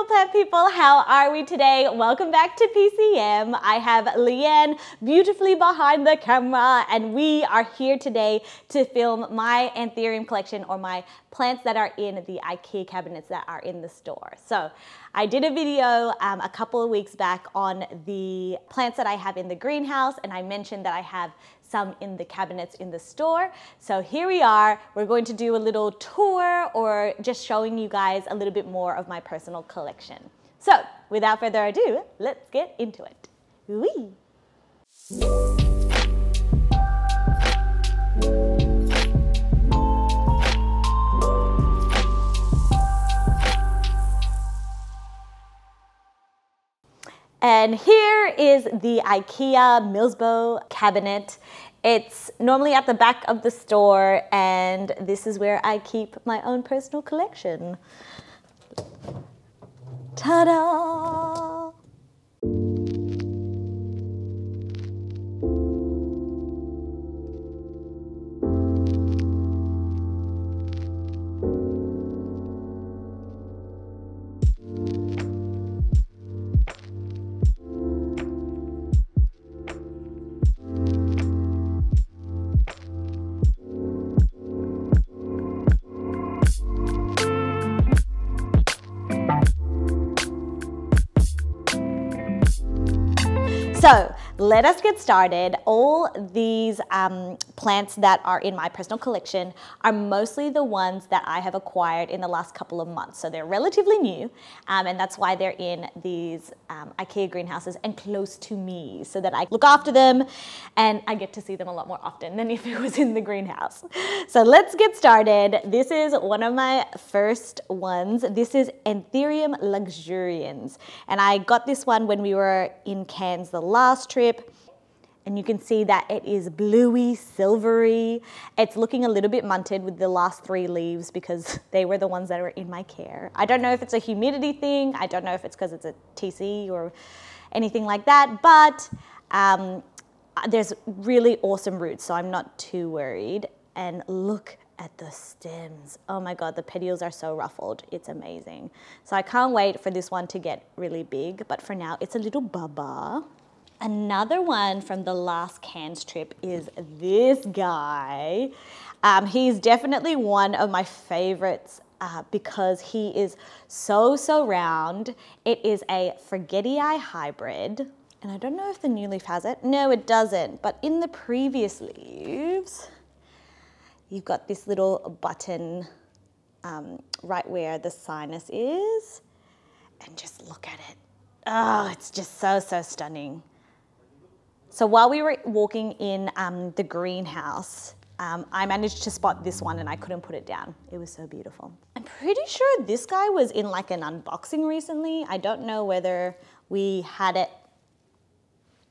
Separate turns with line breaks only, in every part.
beautiful plant people, how are we today? Welcome back to PCM. I have Leanne beautifully behind the camera and we are here today to film my Anthurium collection, or my plants that are in the IKEA cabinets that are in the store. So I did a video a couple of weeks back on the plants that I have in the greenhouse, and I mentioned that I have some in the cabinets in the store. So here we are. We're going to do a little tour, or just showing you guys a little bit more of my personal collection. So without further ado, let's get into it. Whee! And here is the IKEA Millsbo cabinet. It's normally at the back of the store, and this is where I keep my own personal collection. Ta-da! So let us get started. All these plants that are in my personal collection are mostly the ones that I have acquired in the last couple of months. So they're relatively new, and that's why they're in these IKEA greenhouses and close to me, so that I look after them and I get to see them a lot more often than if it was in the greenhouse. So let's get started. This is one of my first ones. This is Anthurium luxurians, and I got this one when we were in Cairns the last trip. And you can see that it is bluey, silvery. It's looking a little bit munted with the last 3 leaves because they were the ones that were in my care. I don't know if it's a humidity thing. I don't know if it's because it's a TC or anything like that, but there's really awesome roots, so I'm not too worried. And look at the stems. Oh my God, the petioles are so ruffled. It's amazing. So I can't wait for this one to get really big, but for now it's a little baba. Another one from the last Cairns trip is this guy. He's definitely one of my favorites because he is so round. It is a Forgetii hybrid. And I don't know if the new leaf has it. No, it doesn't. But in the previous leaves, you've got this little button right where the sinus is. And just look at it. Oh, it's just so stunning. So while we were walking in the greenhouse, I managed to spot this one and I couldn't put it down. It was so beautiful. I'm pretty sure this guy was in like an unboxing recently. I don't know whether we had it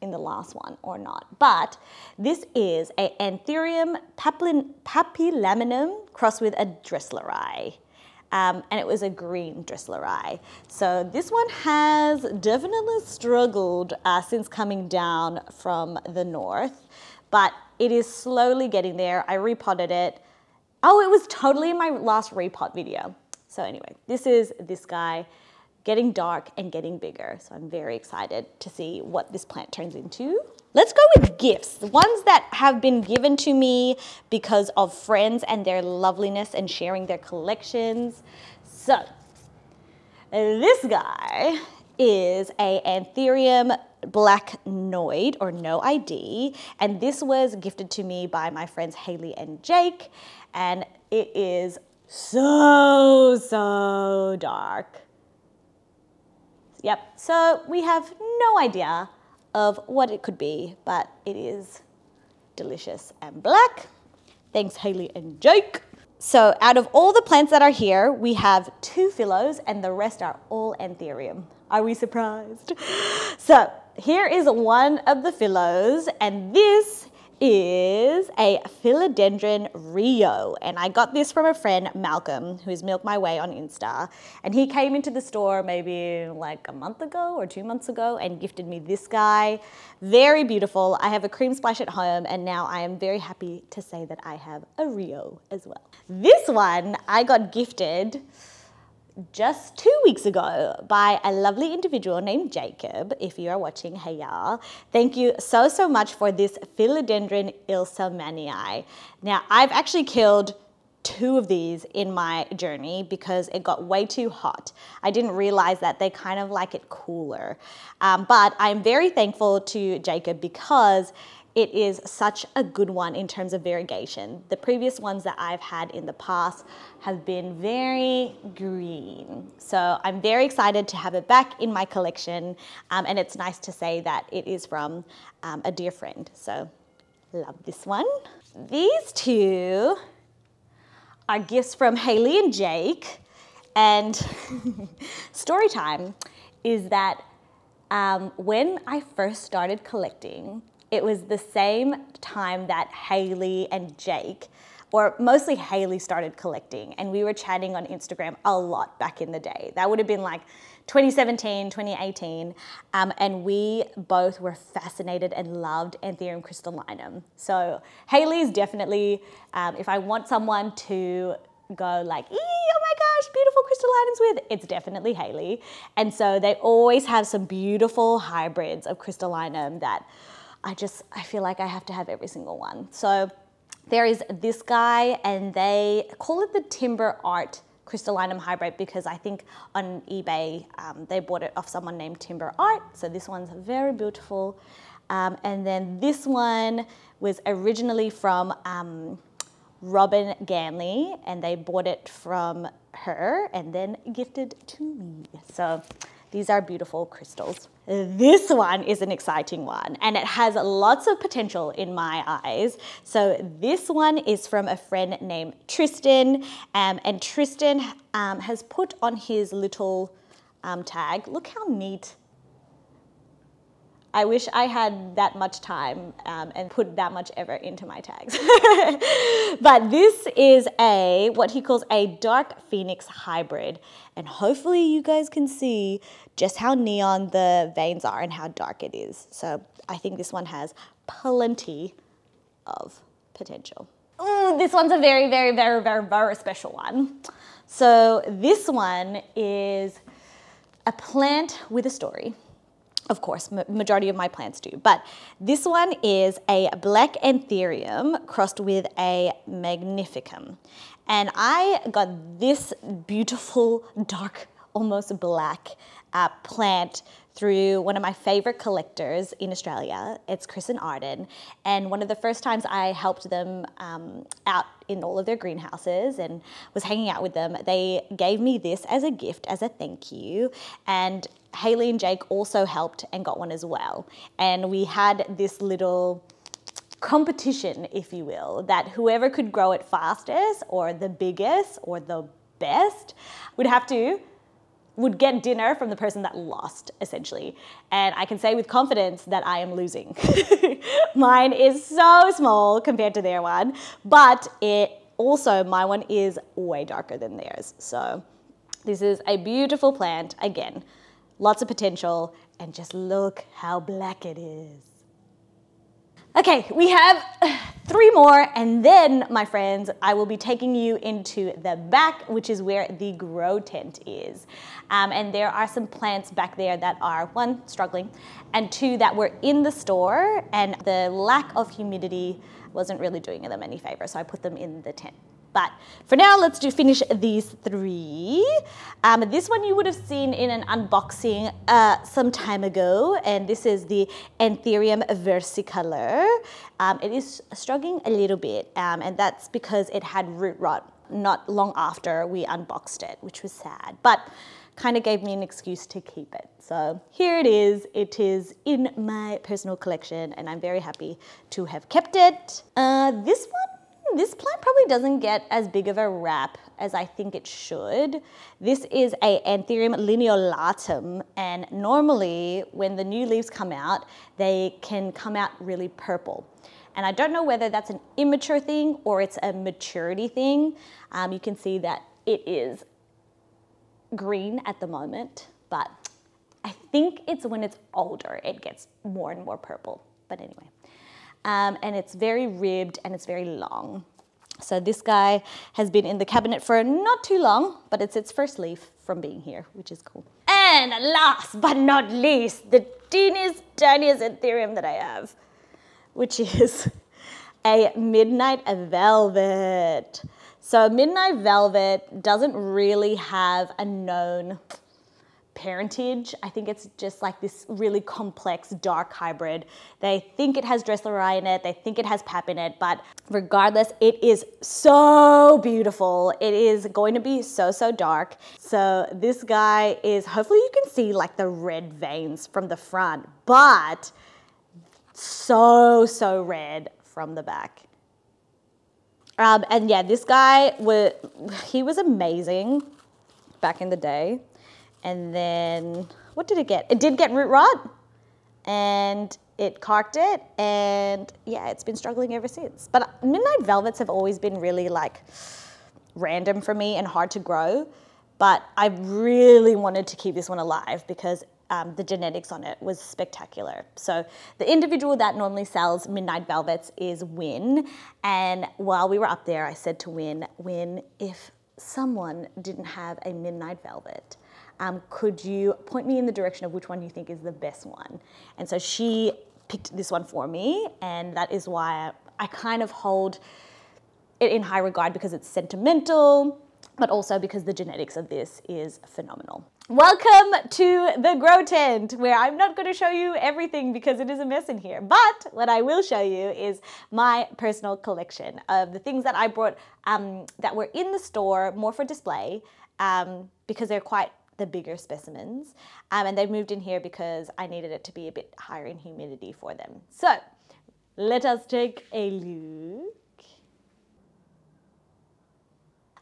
in the last one or not, but this is a Anthurium papillilaminum crossed with a Dressleri. And it was a green Dressleri. So this one has definitely struggled since coming down from the north, but it is slowly getting there. I repotted it. Oh, it was totally in my last repot video. So anyway, this is this guy getting dark and getting bigger. So I'm very excited to see what this plant turns into. Let's go with gifts, the ones that have been given to me because of friends and their loveliness and sharing their collections. So this guy is a Anthurium Black Noid, or No ID, and this was gifted to me by my friends Haley and Jake, and it is so dark. Yep, so we have no idea of what it could be, but it is delicious and black. Thanks, Haley and Jake. So out of all the plants that are here, we have 2 phyllos and the rest are all Anthurium. Are we surprised? So here is one of the phyllos, and this is a Philodendron Rio, and I got this from a friend, Malcolm, who's Milk My Way on Insta, and he came into the store maybe like a month ago or 2 months ago and gifted me this guy. Very beautiful. I have a cream splash at home, and now I am very happy to say that I have a Rio as well. This one I got gifted just 2 weeks ago by a lovely individual named Jacob. If you are watching, hey y'all. Thank you so, so much for this Philodendron ilsamanii. Now, I've actually killed 2 of these in my journey because it got way too hot. I didn't realize that they kind of like it cooler. But I'm very thankful to Jacob because it is such a good one in terms of variegation. The previous ones that I've had in the past have been very green. So I'm very excited to have it back in my collection. And it's nice to say that it is from a dear friend. So love this one. These 2 are gifts from Haley and Jake. And story time is that when I first started collecting, it was the same time that Haley and Jake, or mostly Haley, started collecting, and we were chatting on Instagram a lot back in the day. That would have been like 2017, 2018, and we both were fascinated and loved Anthurium crystallinum. So Haley's definitely, if I want someone to go like, oh my gosh, beautiful crystallinums with, it's definitely Haley. And so they always have some beautiful hybrids of crystallinum that I feel like I have to have every single one. So there is this guy, and they call it the Timber Art crystallinum hybrid because I think on eBay they bought it off someone named Timber Art. So this one's very beautiful. And then this one was originally from Robin Ganley, and they bought it from her and then gifted to me. So these are beautiful crystals. This one is an exciting one, and it has lots of potential in my eyes. So this one is from a friend named Tristan, and Tristan has put on his little tag. Look how neat. I wish I had that much time and put that much effort into my tags. But this is what he calls a dark phoenix hybrid. And hopefully you guys can see just how neon the veins are and how dark it is. So I think this one has plenty of potential. Ooh, this one's a very, very, very, very, very special one. So this one is a plant with a story. Of course, majority of my plants do, but this one is a black Anthurium crossed with a magnificum. And I got this beautiful, dark, almost black plant through one of my favorite collectors in Australia. It's Chris and Arden. And one of the first times I helped them out in all of their greenhouses and was hanging out with them, they gave me this as a gift, as a thank you. And Haley and Jake also helped and got one as well. And we had this little competition, if you will, that whoever could grow it fastest or the biggest or the best would get dinner from the person that lost, essentially. And I can say with confidence that I am losing. Mine is so small compared to their one, but my one is way darker than theirs. So this is a beautiful plant. Again, lots of potential, and just look how black it is. Okay, we have 3 more, and then, my friends, I will be taking you into the back, which is where the grow tent is. And there are some plants back there that are, 1, struggling, and 2, that were in the store, and the lack of humidity wasn't really doing them any favor, so I put them in the tent. But for now, let's finish these 3. This one you would have seen in an unboxing some time ago, and this is the Anthurium versicolor. It is struggling a little bit, and that's because it had root rot not long after we unboxed it, which was sad, but kind of gave me an excuse to keep it. So here it is. It is in my personal collection, and I'm very happy to have kept it. This plant probably doesn't get as big of a rap as I think it should. This is a Anthurium lineolatum, and normally when the new leaves come out, they can come out really purple. And I don't know whether that's an immature thing or it's a maturity thing. You can see that it is green at the moment, but I think it's when it's older, it gets more and more purple. But anyway. And it's very ribbed and it's very long. So this guy has been in the cabinet for not too long, but it's its first leaf from being here, which is cool. And last but not least, the teeniest, tiniest Anthurium that I have, which is a midnight velvet. So midnight velvet doesn't really have a known parentage. I think it's just like this really complex dark hybrid. They think it has Dressleri in it, they think it has pap in it, but regardless, it is so beautiful. It is going to be so, so dark. So this guy is, hopefully you can see like the red veins from the front, but so, so red from the back. And yeah, this guy, he was amazing back in the day. And then, what did it get? It did get root rot, and it carked it, and yeah, it's been struggling ever since. But midnight velvets have always been really like random for me and hard to grow, but I really wanted to keep this one alive because the genetics on it was spectacular. So the individual that normally sells midnight velvets is Win, and while we were up there, I said to Win, if someone didn't have a midnight velvet, could you point me in the direction of which one you think is the best one? And so she picked this one for me, and that is why I kind of hold it in high regard, because it's sentimental, but also because the genetics of this is phenomenal. Welcome to the grow tent, where I'm not going to show you everything because it is a mess in here. But what I will show you is my personal collection of the things that I brought that were in the store more for display, because they're quite the bigger specimens, and they moved in here because I needed it to be a bit higher in humidity for them. So let us take a look.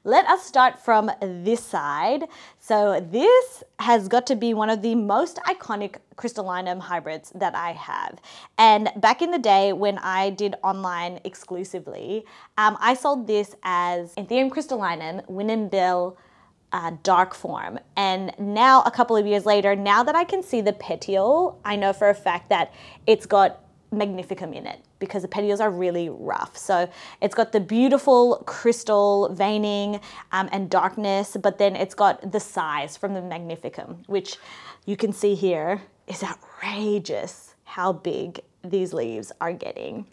Let us start from this side. So this has got to be one of the most iconic crystallinum hybrids that I have. And back in the day when I did online exclusively, I sold this as Anthurium crystallinum, Winnenbell dark form. And now, a couple of years later, now that I can see the petiole, I know for a fact that it's got magnificum in it, because the petioles are really rough. So it's got the beautiful crystal veining and darkness, but then it's got the size from the magnificum, which you can see here is outrageous how big these leaves are getting.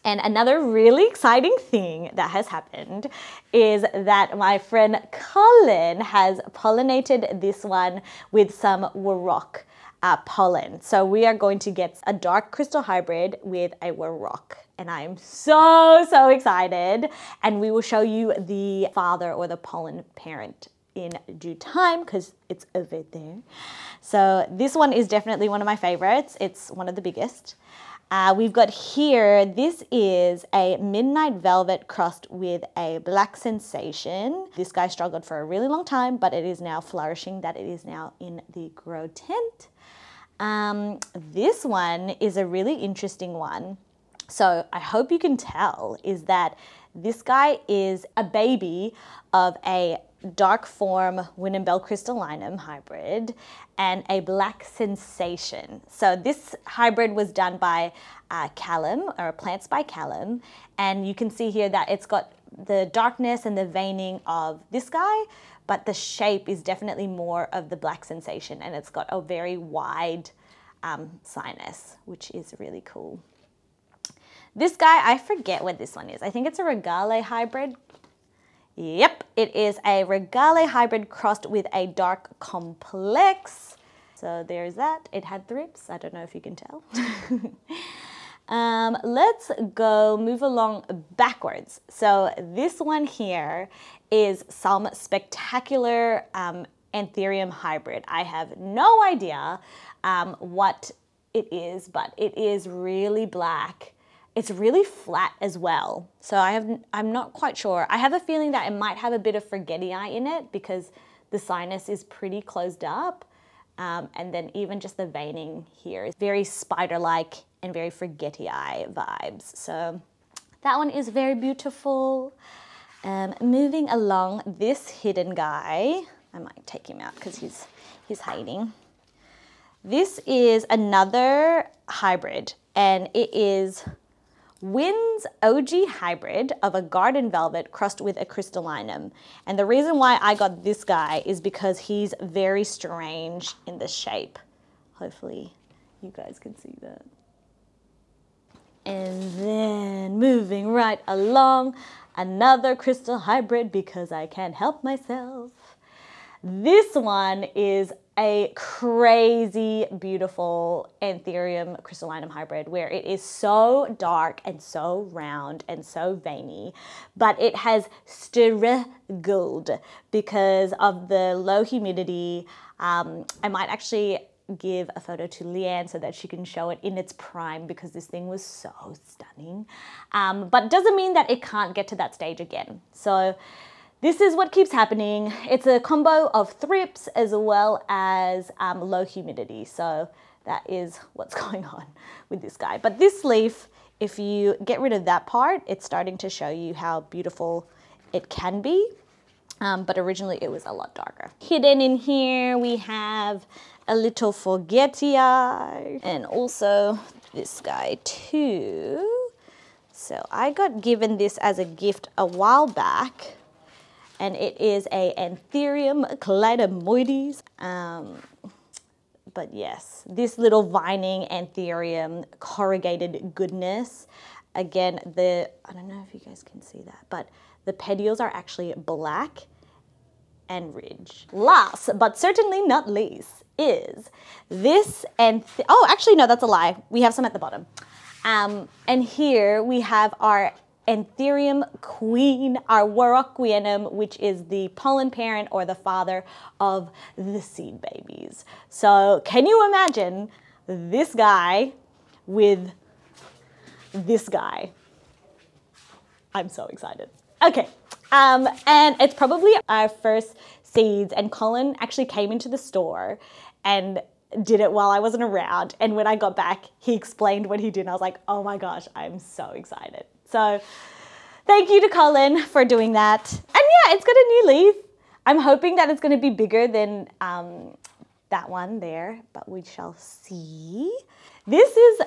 And another really exciting thing that has happened is that my friend Colin has pollinated this one with some Warrock pollen. So we are going to get a dark crystal hybrid with a Warrock. And I'm so, so excited. And we will show you the father or the pollen parent in due time, because it's over there. So this one is definitely one of my favorites. It's one of the biggest. We've got here, this is a midnight velvet crossed with a black sensation. This guy struggled for a really long time, but it is now flourishing that it is now in the grow tent. This one is a really interesting one. So I hope you can tell is that this guy is a baby of a dark form Winnenbell crystallinum hybrid and a black sensation. So this hybrid was done by Callum, or Plants by Callum, and you can see here that it's got the darkness and the veining of this guy, but the shape is definitely more of the black sensation, and it's got a very wide sinus, which is really cool. This guy, I forget what this one is. I think it's a Regale hybrid. Yep, it is a Regale hybrid crossed with a dark complex. So there's that. It had thrips. I don't know if you can tell. Let's go move along backwards. So this one here is some spectacular Anthurium hybrid. I have no idea what it is, but it is really black. It's really flat as well. So I'm not quite sure. I have a feeling that it might have a bit of forgetii in it because the sinus is pretty closed up. And then even just the veining here is very spider-like and very forgetii vibes. So that one is very beautiful. Moving along, this hidden guy, I might take him out because he's hiding. This is another hybrid, and it is Wynn's OG hybrid of a garden velvet crossed with a crystallinum. And the reason why I got this guy is because he's very strange in the shape. Hopefully you guys can see that. And then moving right along, another crystal hybrid because I can't help myself. This one is a crazy beautiful Anthurium crystallinum hybrid where it is so dark and so round and so veiny, but it has struggled because of the low humidity. I might actually give a photo to Leanne so that she can show it in its prime because this thing was so stunning. But doesn't mean that it can't get to that stage again. So this is what keeps happening. It's a combo of thrips as well as low humidity. So that is what's going on with this guy. But this leaf, if you get rid of that part, it's starting to show you how beautiful it can be. But originally it was a lot darker. Hidden in here, we have a little forgetia and also this guy too. So I got given this as a gift a while back, and it is a Anthurium Philodendron. But yes, this little vining Anthurium corrugated goodness. Again, I don't know if you guys can see that, but the petioles are actually black and ridge. Last, but certainly not least, is this oh, actually no, that's a lie. We have some at the bottom. And here we have our Anthurium queen, our Warocquianum, which is the pollen parent or the father of the seed babies. So can you imagine this guy with this guy? I'm so excited. Okay, and it's probably our first seeds, and Colin actually came into the store and did it while I wasn't around, and when I got back he explained what he did and I was like, oh my gosh, I'm so excited. So thank you to Colin for doing that. And yeah, it's got a new leaf. I'm hoping that it's going to be bigger than that one there, but we shall see. This is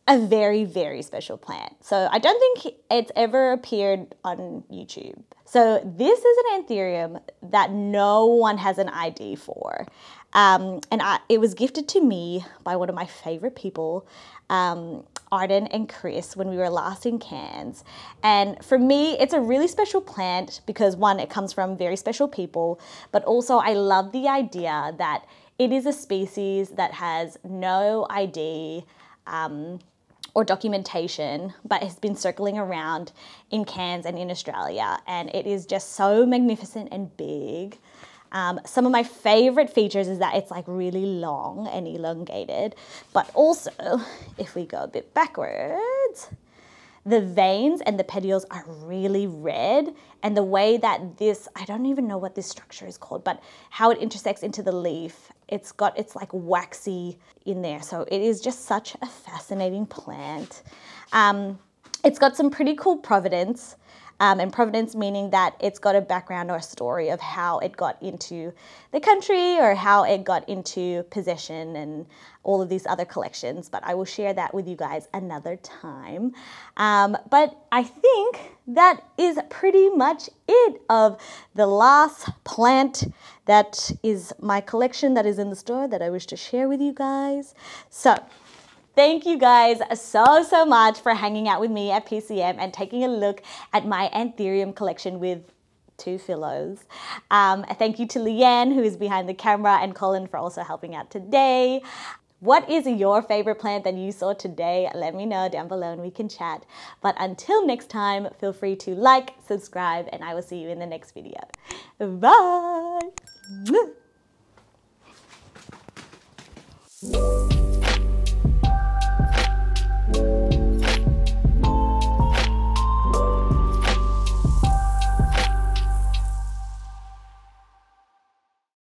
a very, very special plant. So I don't think it's ever appeared on YouTube. So this is an Anthurium that no one has an ID for. It was gifted to me by one of my favorite people, Arden and Chris, when we were last in Cairns. And for me, it's a really special plant because one, it comes from very special people, but also I love the idea that it is a species that has no ID, or documentation, but has been circling around in Cairns and in Australia, and it is just so magnificent and big. Some of my favorite features is that it's like really long and elongated, but also if we go a bit backwards, the veins and the petioles are really red, and the way that this, I don't even know what this structure is called, but how it intersects into the leaf, it's like waxy in there. So it is just such a fascinating plant. It's got some pretty cool provenance. And provenance meaning that it's got a background or a story of how it got into the country or how it got into possession and all of these other collections. But I will share that with you guys another time. But I think that is pretty much it of the last plant that is my collection that is in the store that I wish to share with you guys. So thank you guys so much for hanging out with me at PCM and taking a look at my Anthurium collection with 2 philos. Thank you to Leanne, who is behind the camera, and Colin for also helping out today. What is your favorite plant that you saw today? Let me know down below and we can chat. But until next time, feel free to like, subscribe, and I will see you in the next video. Bye!